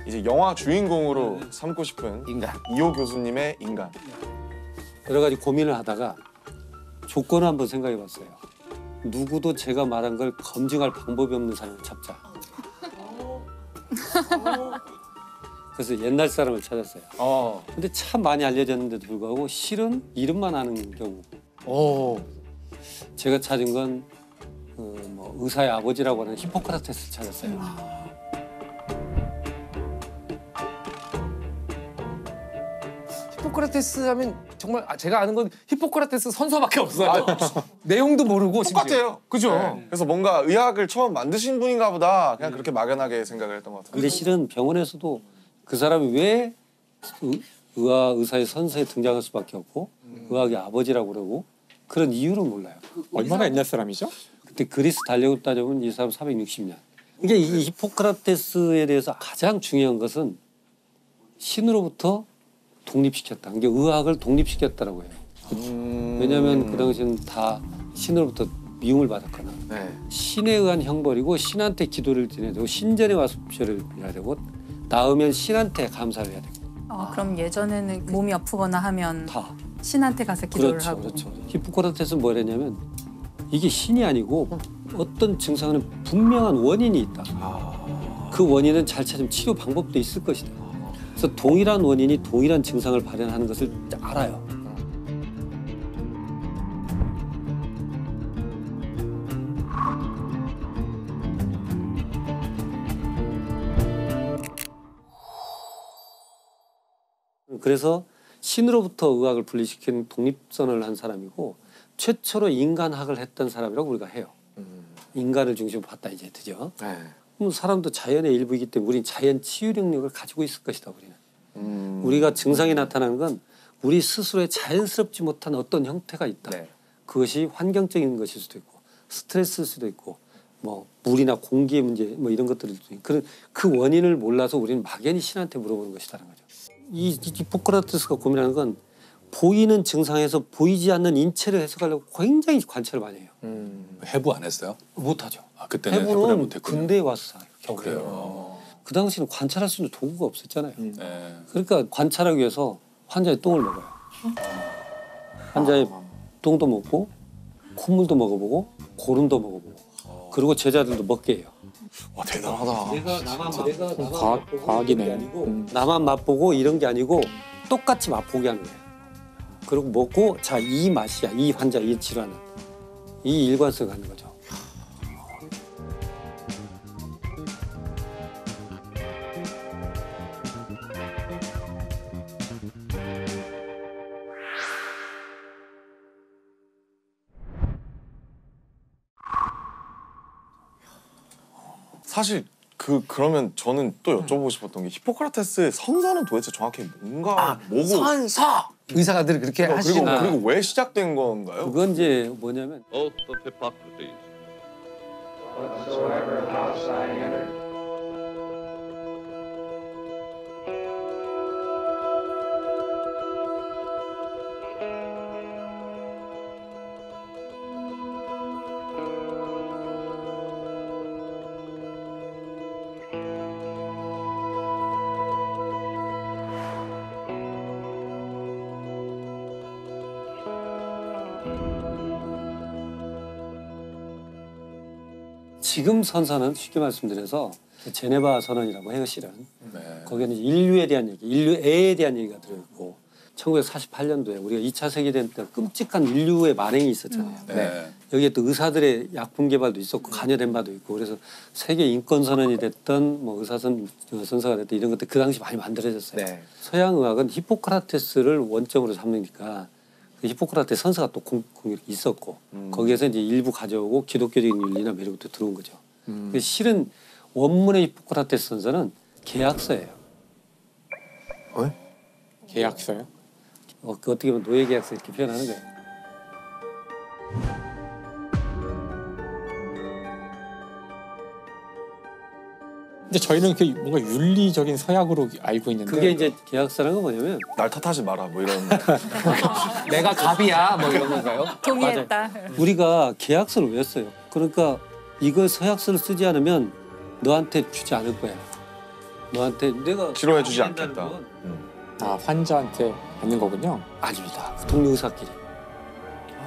이제 영화 주인공으로 삼고 싶은 인간. 이호 교수님의 인간. 여러 가지 고민을 하다가 조건을 한번 생각해봤어요. 누구도 제가 말한 걸 검증할 방법이 없는 사람을 찾자. 그래서 옛날 사람을 찾았어요. 근데 참 많이 알려졌는데도 불구하고 실은 이름만 아는 경우. 제가 찾은 건 뭐 의사의 아버지라고 하는 히포크라테스를 찾았어요. 히포크라테스 하면 정말 제가 아는 건 히포크라테스 선서밖에 없어요. 내용도 모르고 똑같아요. 그죠? 네. 그래서 뭔가 의학을 처음 만드신 분인가 보다 그냥 그렇게 막연하게 생각을 했던 것 같아요. 근데 실은 병원에서도 그 사람이 왜 의사의 선서에 등장할 수밖에 없고 의학의 아버지라고 그러고 그런 이유를 몰라요. 얼마나 옛날 사람이죠? 그때 그리스 달력으로 따져보면 이 사람 460년. 이게 이 히포크라테스에 대해서 가장 중요한 것은 신으로부터 독립시켰다. 이게 의학을 독립시켰다라고 해요. 왜냐하면 그 당시에는 다 신으로부터 미움을 받았거나 네. 신에 의한 형벌이고 신한테 기도를 드려야 되고 신전에 와서 절을 해야 되고 나으면 신한테 감사를 해야 되고 그럼 예전에는 몸이 아프거나 하면 다. 신한테 가서 기도를 그렇죠, 하고. 그렇죠. 히포크라테스는 뭐랬냐면 이게 신이 아니고 어떤 증상은 분명한 원인이 있다. 그 원인은 잘 찾으면 치료 방법도 있을 것이다. 그래서 동일한 원인이 동일한 증상을 발현하는 것을 알아요. 그래서 신으로부터 의학을 분리시킨 독립선언을 한 사람이고 최초로 인간학을 했던 사람이라고 우리가 해요. 인간을 중심으로 봤다 이제 드디어. 네. 그럼 사람도 자연의 일부이기 때문에 우리는 자연 치유 능력을 가지고 있을 것이다 우리는. 우리가 증상이 나타나는 건 우리 스스로의 자연스럽지 못한 어떤 형태가 있다. 네. 그것이 환경적인 것일 수도 있고 스트레스일 수도 있고 뭐 물이나 공기의 문제 뭐 이런 것들일 수도 있고 그런 그 원인을 몰라서 우리는 막연히 신한테 물어보는 것이라는 거죠. 이 히포크라테스가 고민하는 건 보이는 증상에서 보이지 않는 인체를 해석하려고 굉장히 관찰을 많이 해요. 해부 안 했어요? 못하죠. 아, 그때는 해부를 해부는 못했군요. 근대에 와서 겨우 그래요. 해요. 그 당시는 관찰할 수 있는 도구가 없었잖아요. 네. 그러니까 관찰하기 위해서 환자의 똥을 먹어요. 환자의 똥도 먹고 콧물도 먹어보고 고름도 먹어보고 그리고 제자들도 먹게 해요. 와 대단하다. 내가 나만 과학이네. 게 아니고 나만 맛보고 이런 게 아니고 똑같이 맛보게 하는 거예요. 그리고 먹고 자 이 맛이야 이 환자 이 질환은 이 일관성을 갖는 거죠. 사실 그러면 저는 또 여쭤보고 싶었던 게 히포크라테스의 선서는 도대체 정확히 뭔가 뭐고 선서! 의사가들이 그렇게 하시나. 그리고 왜 시작된 건가요? 그건 이제 뭐냐면 Oath of Hippocrates. 지금 선서는 쉽게 말씀드려서 제네바 선언이라고 해요 실은. 네. 거기에는 인류에 대한 얘기, 인류애에 대한 얘기가 들어있고 1948년도에 우리가 2차 세계대전 때 끔찍한 인류의 만행이 있었잖아요. 네. 여기에 또 의사들의 약품 개발도 있었고 관여된 바도 있고 그래서 세계 인권 선언이 됐던 뭐 선서가 됐던 이런 것들 그 당시 많이 만들어졌어요. 네. 서양 의학은 히포크라테스를 원점으로 삼으니까 그 히포크라테스 선서가 또 있었고 거기에서 이제 일부 가져오고 기독교적인 윤리나 뭐 이런 것도 들어온 거죠. 근데 실은 원문의 히포크라테스 선서는 계약서예요. 계약서요? 그 어떻게 보면 노예 계약서 이렇게 표현하는 거예요. 근데 저희는 그 뭔가 윤리적인 서약으로 알고 있는데 그게 이제 계약서라는 건 뭐냐면 날 탓하지 마라 뭐 이런. 내가 갑이야 뭐 이런 건가요? 동의했다. 우리가 계약서를 왜 써요? 그러니까 이걸 서약서를 쓰지 않으면 너한테 주지 않을 거야. 너한테 내가 치료해주지 않겠다. 아 환자한테 받는 거군요. 아닙니다. 동료 의사끼리.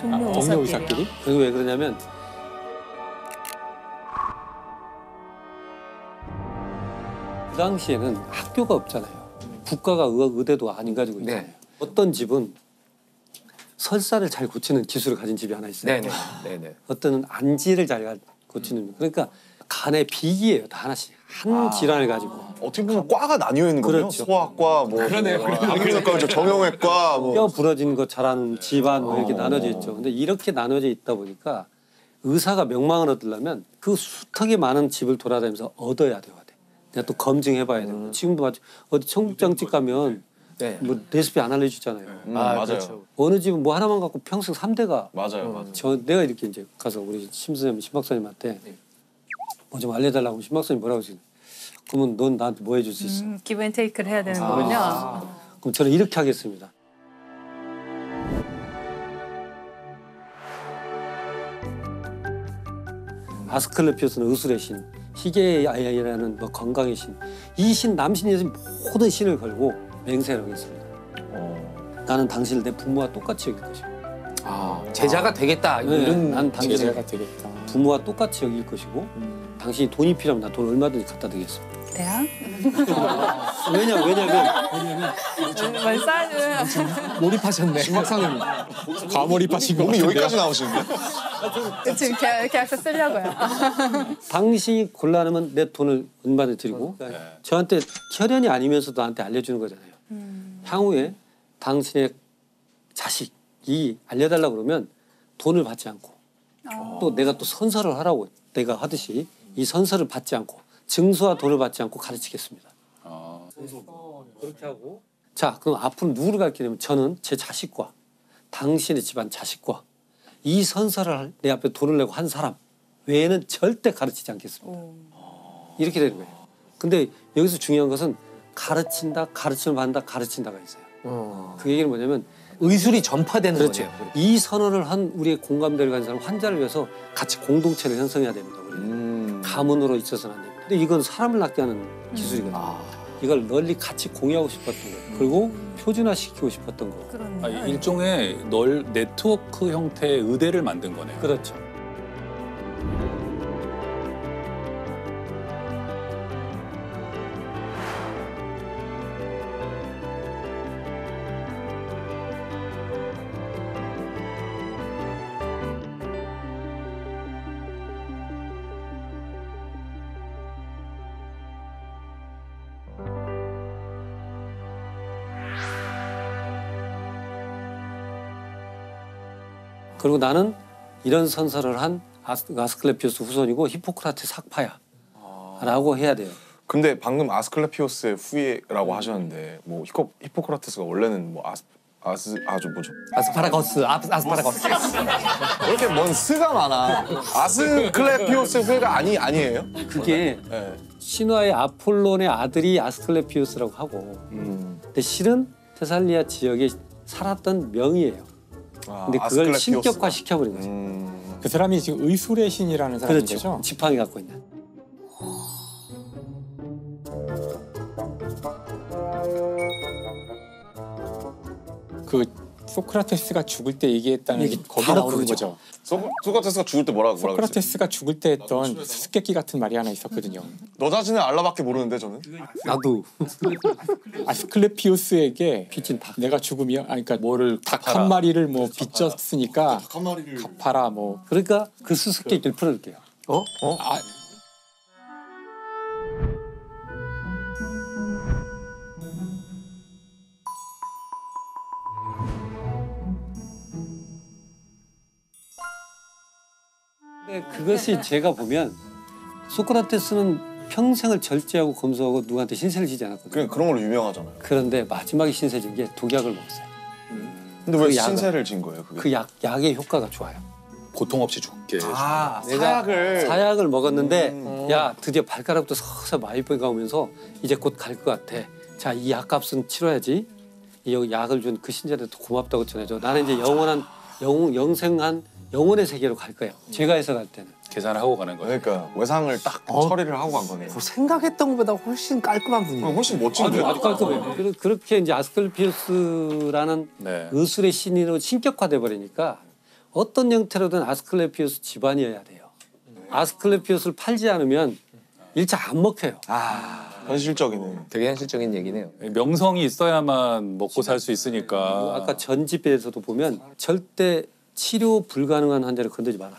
동료 동료 의사끼리요. 의사끼리? 그리고 왜 그러냐면 그 당시에는 학교가 없잖아요. 국가가 의대도 안 가지고 있잖아요. 네. 어떤 집은 설사를 잘 고치는 기술을 가진 집이 하나 있어요. 네네. 네네. 어떤 안지를 잘 고치는 그러니까 간의 비기예요. 다 하나씩 한 질환을 가지고. 어떻게 보면 과가 나뉘어 있는 거네요. 그렇죠. 소아과, 뭐 그러네요. 한의학과, 정형외과, 뭐. 뼈 부러진 거 잘하는 집안 뭐 이렇게 나눠져 있죠. 근데 이렇게 나눠져 있다 보니까 의사가 명망을 얻으려면 그 수턱에 많은 집을 돌아다니면서 얻어야 돼요. 내가 또 검증해봐야 되고 지금도 마치 어디 청국장집 가면 네. 뭐 레시피 안 알려주잖아요. 맞아요. 그렇죠. 어느 집은 뭐 하나만 갖고 평생 3대가 맞아요. 내가 이렇게 이제 가서 우리 심 박사님한테 뭐 좀 알려달라고 하면 심 박사님 뭐라고 하시냐. 그러면 넌 나한테 뭐 해줄 수 있어? 기브앤테이크를 해야 되는 거군요. 그럼 저는 이렇게 하겠습니다. 아스클레피오스는 의술의 신, 희계의 아이라는 뭐 건강의 신, 이 신 남신 여신 모든 신을 걸고 맹세를 하겠습니다. 나는 당신을 내 부모와 똑같이 여길 것이고, 제자가 되겠다. 네, 이런 난 당신을 제재가 되겠다. 부모와 똑같이 여길 것이고, 당신이 돈이 필요하면 나 돈 얼마든지 갖다 드리겠습니다. 대학? 왜냐면 말싸는 몰입하셨네. 박사님 과몰입하신 것 몸이 같은데요. 여기까지 나오시는데? 지금 계약서 쓰려고요. 당신이 곤란하면 내 돈을 얼마든지 드리고, 저한테 혈연이 아니면서도 나한테 알려주는 거잖아요. 향후에 당신의 자식이 알려달라고 그러면 돈을 받지 않고 또 내가 또 선서를 하라고 내가 하듯이 이 선서를 받지 않고 증서와 돈을 받지 않고 가르치겠습니다. 그렇게 하고 자 그럼 앞으로 누구를 가르치냐면 저는 제 자식과 당신의 집안 자식과 이 선서를 내 앞에 돈을 내고 한 사람 외에는 절대 가르치지 않겠습니다. 이렇게 되는 거예요. 근데 여기서 중요한 것은 가르친다, 가르침을 받는다, 가르친다가 있어요. 그 얘기는 뭐냐면 의술이 전파되는 그렇죠. 거네요. 이 선언을 한 우리의 공감대를 가진 사람 환자를 위해서 같이 공동체를 형성해야 됩니다. 우리 가문으로 있어서는 안 됩니다. 근데 이건 사람을 낫게 하는 기술이거든요. 이걸 널리 같이 공유하고 싶었던 거예요. 그리고 표준화시키고 싶었던 거고. 그렇네요. 일종의 네트워크 형태의 의대를 만든 거네요. 그렇죠. 그리고 나는 이런 선서를 한 아스클레피오스 후손이고 히포크라테스 학파야 라고 해야 돼요. 근데 방금 아스클레피오스의 후예라고 하셨는데 뭐 히포크라테스가 원래는 뭐 뭐죠? 아스파라거스. 아스파라거스. 왜 이렇게 뭔 스가 많아? 아스클레피오스 후예가 아니에요? 그게 네. 신화의 아폴론의 아들이 아스클레피오스라고 하고 근데 실은 테살리아 지역에 살았던 명이에요. 근데 그걸 아스클레피오스가. 신격화 시켜버린 거죠. 그 사람이 지금 의술의 신이라는 사람인 그렇죠. 거죠? 지팡이 갖고 있는. 그 소크라테스가 죽을 때 얘기했다는 얘기 거기 바로 나오는 그거죠. 거죠. 소크라테스가 죽을 때 뭐라고 그랬어요? 소크라테스가 죽을 때 했던 수수께끼 같은 말이 하나 있었거든요. 너 자신을 알라밖에 모르는데 저는? 나도 아스클레피오스에게 빚진 닭. 내가 죽으면 그러니까 뭐를 닭 한 마리를 뭐 빚졌으니까 갚아라 뭐. 그러니까 그 수수께끼를 풀어줄게요. 아, 근데 그것이 제가 보면 소크라테스는 평생을 절제하고 검소하고 누구한테 신세를 지지 않았거든요. 그냥 그런 걸로 유명하잖아요. 그런데 마지막에 신세 진 게 독약을 먹었어요. 근데 왜 그 약을- 신세를 진 거예요? 그게? 그 약의 효과가 좋아요. 고통 없이 죽게. 아, 내가 사약을. 사약을 먹었는데 야 드디어 발가락부터 서서 마이뼈가 오면서 이제 곧 갈 것 같아. 자, 이 약값은 치러야지. 이 약을 준 그 신자한테 고맙다고 전해줘. 나는 이제 영원한 영생한 영혼의 세계로 갈 거야. 제가 해석할 때는. 계산을 하고 가는 거예요. 그러니까 외상을 딱 처리를 하고 간 거네요. 생각했던 것보다 훨씬 깔끔한 분이에요. 훨씬 멋진데. 아주 깔끔해요. 그렇게 이제 아스클레피우스라는 네. 의술의 신인으로 신격화돼 버리니까 어떤 형태로든 아스클레피우스 집안이어야 돼요. 아스클레피우스를 팔지 않으면 1차 안 먹혀요. 현실적이네. 되게 현실적인 얘기네요. 명성이 있어야만 먹고 살 수 있으니까. 아까 전집에서도 보면 절대 치료 불가능한 환자를 건드리지 마라.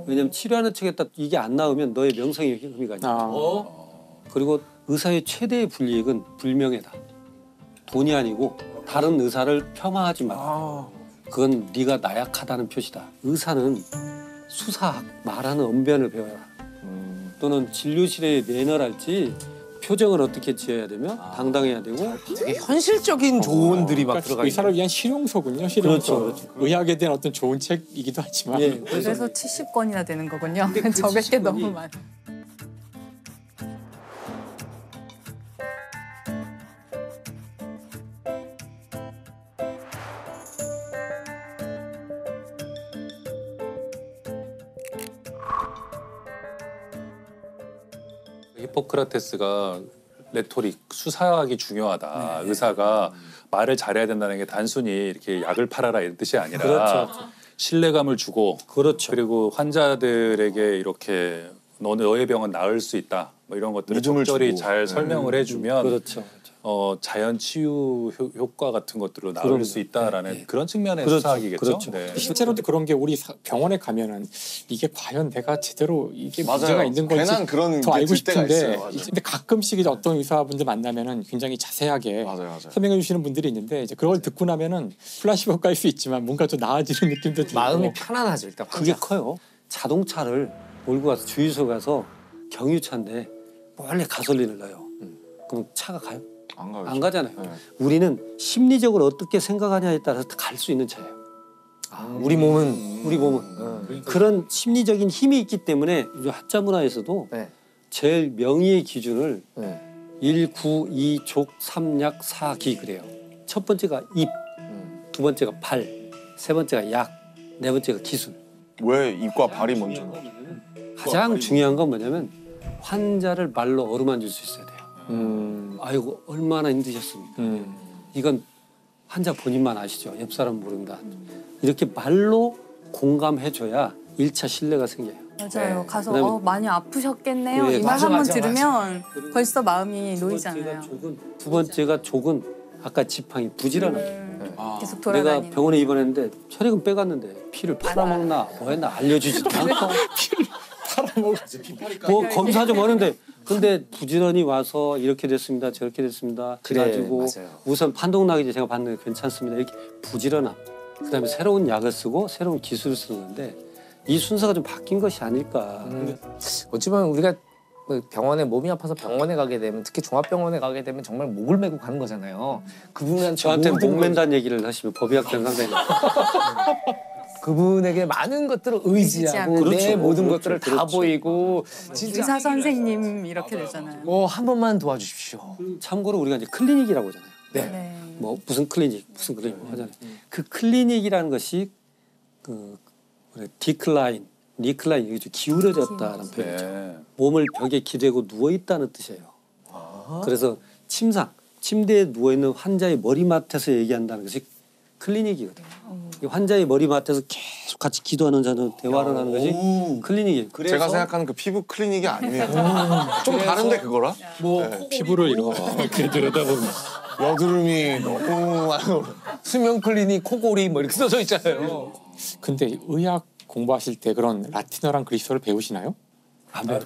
왜냐면 치료하는 측에다 이게 안 나오면 너의 명성이 흠이 가니까. 그리고 의사의 최대의 불이익은 불명예다. 돈이 아니고 다른 의사를 폄하하지 마라. 그건 네가 나약하다는 표시다. 의사는 수사학, 말하는 언변을 배워라. 또는 진료실의 매너랄지 표정을 어떻게 지어야 되며 당당해야 되고. 되게 현실적인 조언들이 막 그러니까 들어가 있는. 의사를 위한 실용서군요. 실용서. 그렇죠. 의학에 대한 어떤 좋은 책이기도 하지만 예, 그래서 70권이나 되는 거군요. 그 적을 게 70권이 너무 많아. 히포크라테스가 레토릭, 수사학이 중요하다. 의사가 말을 잘해야 된다는 게 단순히 이렇게 약을 팔아라 이런 뜻이 아니라 그렇죠. 신뢰감을 주고 그렇죠. 그리고 환자들에게 이렇게 너의 병은 나을 수 있다. 뭐 이런 것들을 믿음을 적절히 주고. 잘 설명을 해주면 그렇죠. 자연 치유 효과 같은 것들로 나을 그럼요. 수 있다라는 그런 측면의 그렇죠. 수사학이겠죠. 그렇죠. 네. 실제로도 그런 게 우리 병원에 가면은 이게 과연 내가 제대로 이게 맞아요. 문제가 있는 건지 괜한 그런 더 게 알고 들 때가 싶은데 있어요. 맞아요. 근데 가끔씩 이제 어떤 의사분들 만나면은 굉장히 자세하게 맞아요. 설명해 주시는 분들이 있는데 이제 그걸 듣고 나면은 플라시보 효과일 수 있지만 뭔가 좀 나아지는 느낌도 들고 마음이 편안하죠. 일단 그게 환자. 커요. 자동차를 몰고 가서 주유소 가서 경유차인데 원래 가솔린을 넣어요. 그럼 차가 가요? 안 가요. 안 가잖아요. 네. 우리는 심리적으로 어떻게 생각하냐에 따라서 갈 수 있는 차예요. 우리 몸은 우리 몸은 그런 심리적인 힘이 있기 때문에 우리 한자 문화에서도 네. 제일 명의의 기준을 네. 1, 9, 2, 족, 3약, 4기 그래요. 첫 번째가 입, 두 번째가 발, 세 번째가 약, 네 번째가 기술. 왜 입과 발이 먼저? 가장 중요한 건 뭐냐면 환자를 말로 어루만질 수 있어야 돼요. 아이고 얼마나 힘드셨습니까? 이건 환자 본인만 아시죠. 옆 사람 모릅니다. 이렇게 말로 공감해줘야 1차 신뢰가 생겨요. 맞아요. 네. 가서 그다음에- 많이 아프셨겠네요. 네, 이 말 맞아, 한번 맞아, 들으면 벌써 마음이 놓이잖아요. 두 번째가 족은 아까 지팡이 부지런함. 계속 내가 돌아다니는. 병원에 입원했는데 혈액은 빼갔는데 피를 팔아먹나 뭐했나 알려주지도 않고 뭐 검사 좀 하는데 근데 부지런히 와서 이렇게 됐습니다 저렇게 됐습니다 그래, 그래가지고 맞아요. 우선 판독 나기 전에 제가 봤는데 괜찮습니다 이렇게 부지런함 그다음에 새로운 약을 쓰고 새로운 기술을 쓰는 건데 이 순서가 좀 바뀐 것이 아닐까. 어찌 보면 우리가 뭐 병원에 몸이 아파서 병원에 가게 되면 특히 종합병원에 가게 되면 정말 목을 메고 가는 거잖아요. 그분한테 저한테 모든 목 맨다는 얘기를 하시면 법의학자는 상당히 그분에게 많은 것들을 의지하고 의지하고. 내 그렇죠. 모든 그렇죠. 것들을 다 그렇죠. 보이고 진짜 의사 선생님 이렇게 되잖아요. 뭐 한 번만 도와주십시오. 참고로 우리가 이제 클리닉이라고 하잖아요. 네. 뭐 무슨 클리닉 하잖아요. 그 클리닉이라는 것이 그 디클라인, 리클라인 이게 좀 기울어졌다는 표현이죠. 네. 몸을 벽에 기대고 누워 있다는 뜻이에요. 그래서 침대에 누워 있는 환자의 머리맡에서 얘기한다는 것이 클리닉이거든요. 이 환자의 머리맡에서 계속 같이 기도하는 자는 대화를 하는 것이 클리닉이에요. 그래서 제가 생각하는 그 피부 클리닉이 아니네요. 좀 다른데 그거랑? 피부를 이렇게 들여다보면 여드름이 너무 많아요. 수면 클리닉, 코골이 뭐 이렇게 써져 있잖아요. 근데 의학 공부하실 때 그런 라틴어랑 그리스어를 배우시나요?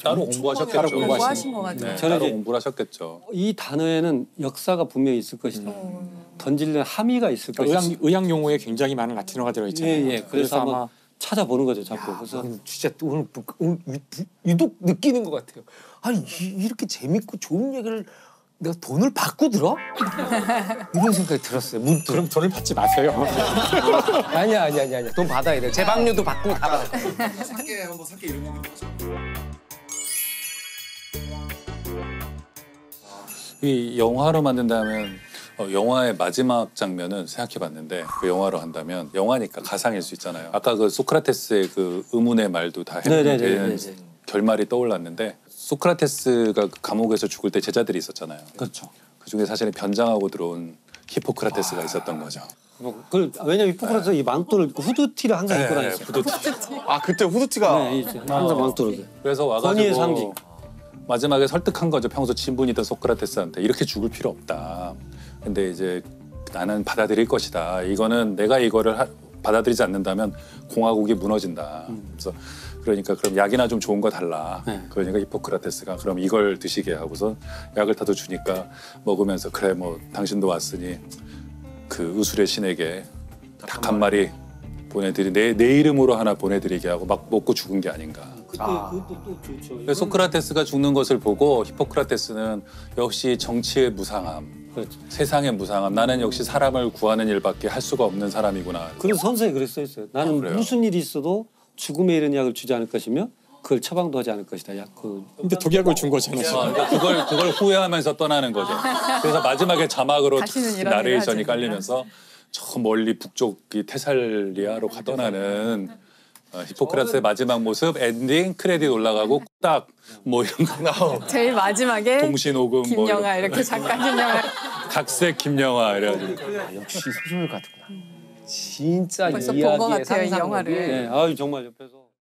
따로 공부하셨겠죠. 따로 공부하신 공부하신 것 같아요. 네, 저는 따로 이제- 공부를 하셨겠죠. 이 단어에는 역사가 분명히 있을 것이다. 던지는 함의가 있을 것이다. 의학 용어에 굉장히 많은 라틴어가 들어있잖아요. 예. 그래서 한번 찾아보는 거죠, 자꾸. 그래서 진짜 오늘 유독 느끼는 것 같아요. 아니 이렇게 재밌고 좋은 얘기를 내가 돈을 받고 들어? 이런 생각이 들었어요. 문득. 그럼 돈을 받지 마세요. 아니야. 돈 받아야 돼. 재방료도 받고 다 받아. 이 영화로 만든다면 영화의 마지막 장면은 생각해봤는데 그 영화로 한다면 영화니까 가상일 수 있잖아요. 아까 그 소크라테스의 그 의문의 말도 다 해석되는 결말이 떠올랐는데 소크라테스가 그 감옥에서 죽을 때 제자들이 있었잖아요. 그렇죠. 그 중에 사실은 변장하고 들어온 히포크라테스가 있었던 거죠. 왜냐면 히포크라테스 이 망토를 후드티를 항상 입고 다녔어요. 후드티. 아 그때 후드티가 네, 항상 망토를. 그래서 권위의 와가지고 상징. 마지막에 설득한 거죠. 평소 친분이던 소크라테스한테 이렇게 죽을 필요 없다. 근데 이제 나는 받아들일 것이다. 이거는 내가 이거를 받아들이지 않는다면 공화국이 무너진다. 그래서 그러니까 그럼 약이나 좀 좋은 거 달라. 네. 그러니까 히포크라테스가 그럼 이걸 드시게 하고서 약을 타도 주니까 먹으면서 그래 뭐 당신도 왔으니 그 의술의 신에게 닭 한 마리 보내드리 내 이름으로 하나 보내드리게 하고 막 먹고 죽은 게 아닌가. 그것도 또 좋죠. 그래서 소크라테스가 죽는 것을 보고 히포크라테스는 역시 정치의 무상함, 그렇죠. 세상의 무상함. 나는 역시 사람을 구하는 일밖에 할 수가 없는 사람이구나. 그래서 선서에 그렇게 써 있어요. 나는 그래요? 무슨 일이 있어도 죽음에 이르는 약을 주지 않을 것이며 그걸 처방도 하지 않을 것이다. 근데 독약을 준 거잖아요. 그러니까 그걸 후회하면서 떠나는 거죠. 그래서 마지막에 자막으로 다시는 이런 일을 하지 나레이션이 않는다. 깔리면서 저 멀리 북쪽이 테살리아로 떠나는 히포크라테스의 마지막 모습 엔딩 크레딧 올라가고 딱 뭐 이런 거 제일 마지막에 동신오금 뭐 김영하 이런 이렇게 작가 김영하 각색 김영하 이래가지고 역시 소설 같구나. 진짜 벌써 본것 이야기의 같아요, 이 영화를. 상상력이 아유 정말 옆에서